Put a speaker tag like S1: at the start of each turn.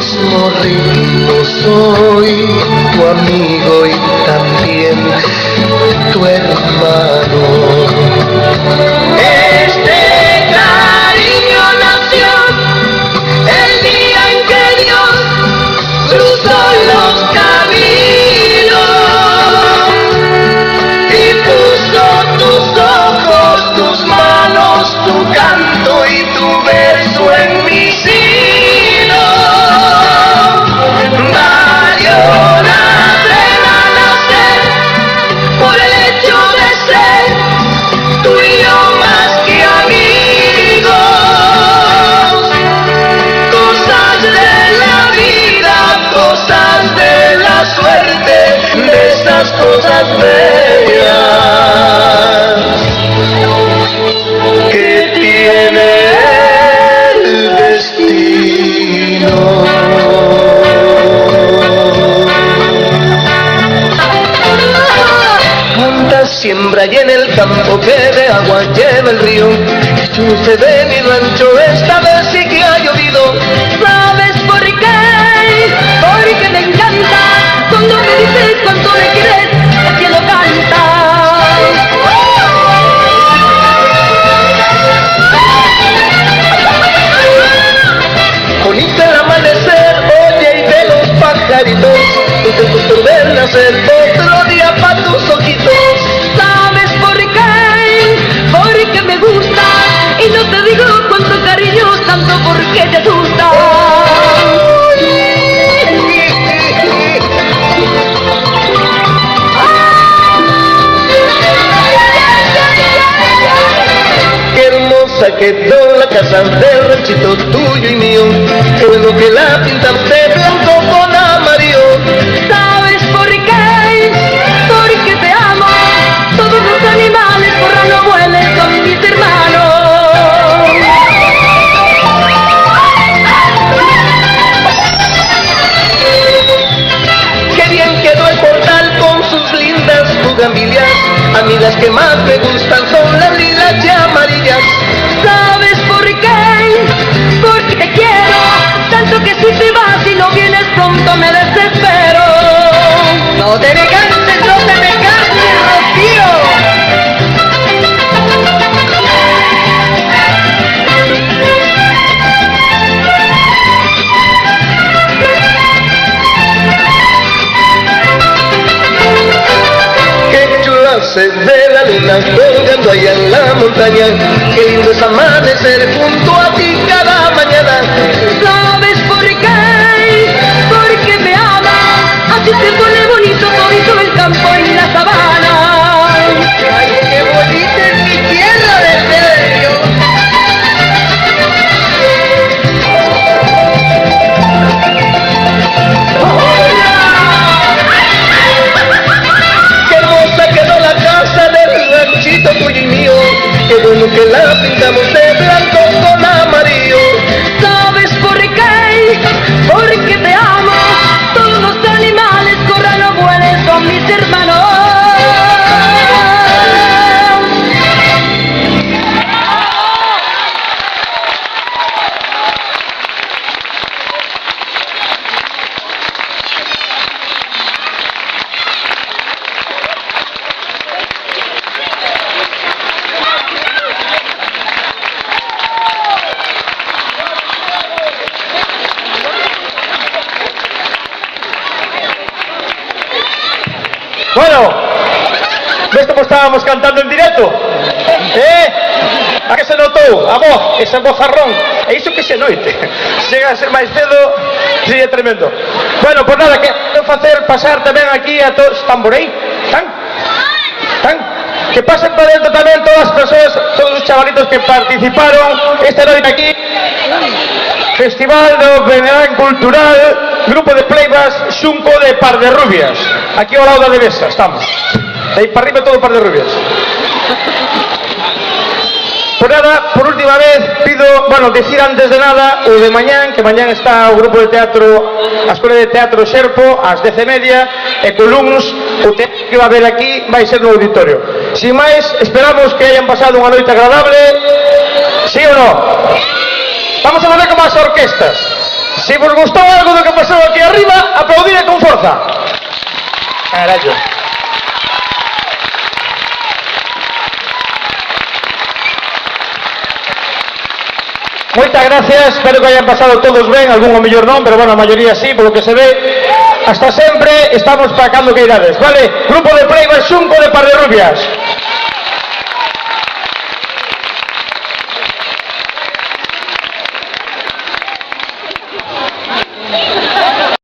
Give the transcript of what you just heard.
S1: mismo ritmo soy tu amigo y también tu hermano. Este cariño nació el día en que Dios cruzó los caminos y puso tus ojos, tus manos, tu canto y tu verso en mi sino. Valió la pena nacer por el hecho de ser tú y yo más que amigos. Cosas de la vida, cosas de la suerte, de esas cosas bellas que tiene el destino. Canta, siembra y en el campo que de agua lleva el río. Chuce de mi rancho, esta vez sí que ha llovido.
S2: ¿Sabes por qué? Porque me encanta cuando me dices cuánto me quieres, el cielo canta.
S1: Bonito el amanecer, oye, y de los pajaritos, contentos por ver nacer otro día pa' tus ojitos.
S2: ¿Sabes por qué? Porque me gusta y no te digo cuánto cariño, tanto porque te gusta.
S1: Qué hermosa quedó la casa del ranchito tuyo y mío, qué bueno que la pintan de blanco con amarillo.
S2: ¿Sabes por qué? Porque te amo. Todos los animales corran o vuelen, son mis hermanos.
S1: Qué bien quedó el portal con sus lindas bugambilias. A mí las que más me gustan son las lilas y amarillas.
S2: ¿Sabes por qué? Porque te quiero tanto que si te vas y no vienes pronto me desespero. No te me canses, no te me canses, Rocío.
S1: Qué chula se ve la luna colgando allá en la montaña. Qué lindo es amanecer junto a ti cada mañana.
S2: ¿Sabes por qué? Porque me amas. Así se pone bonito todo el campo en la sabana.
S1: ¡Ay, qué bonita es mi tierra de serio! ¡Qué hermosa quedó la casa del ranchito tuyo y mío! ¡Qué bueno que la pintamos de blanco con amarillo!
S2: ¿Sabes por qué? Porque te amo. Todos los animales corran o vuelen, son mis hermanos.
S3: Bueno, ¿ves cómo estábamos cantando en directo? A que se notou a voz, ese vozarrón, e iso que se noite. Se chega a ser máis cedo, sería tremendo. Bueno, pues nada, quero facer pasar tamén aquí a todos. ¿Están por aí? ¿Están? Que pasen para dentro tamén todas as persoas, todos os chavalitos que participaron esta noite aquí. Festival do Benedán Cultural, Grupo de Pleivas Xunco de Par de Rubias. Aquí ao lado da Devesa, estamos. De aí para arriba todo Par de Rubias. Por nada, por última vez, pido, bueno, decir antes de nada, o de mañán, que mañán está o grupo de teatro, a Escola de Teatro Xerpo, ás 10:30, e co luns, o teatro que va a haber aquí vai ser no auditorio. Sin máis, esperamos que hayan pasado unha noite agradable, sí ou non? Vamos a volver como as orquestas. Se vos gustou algo do que pasou aquí arriba, aplaudide con forza. Carallo. Moitas gracias, espero que hayan pasado todos ben, algún o mellor non, pero bueno, a maioría sí, polo que se ve. Hasta sempre, estamos para cando que irades, vale? Grupo de Playback Xunco de Parderrubias.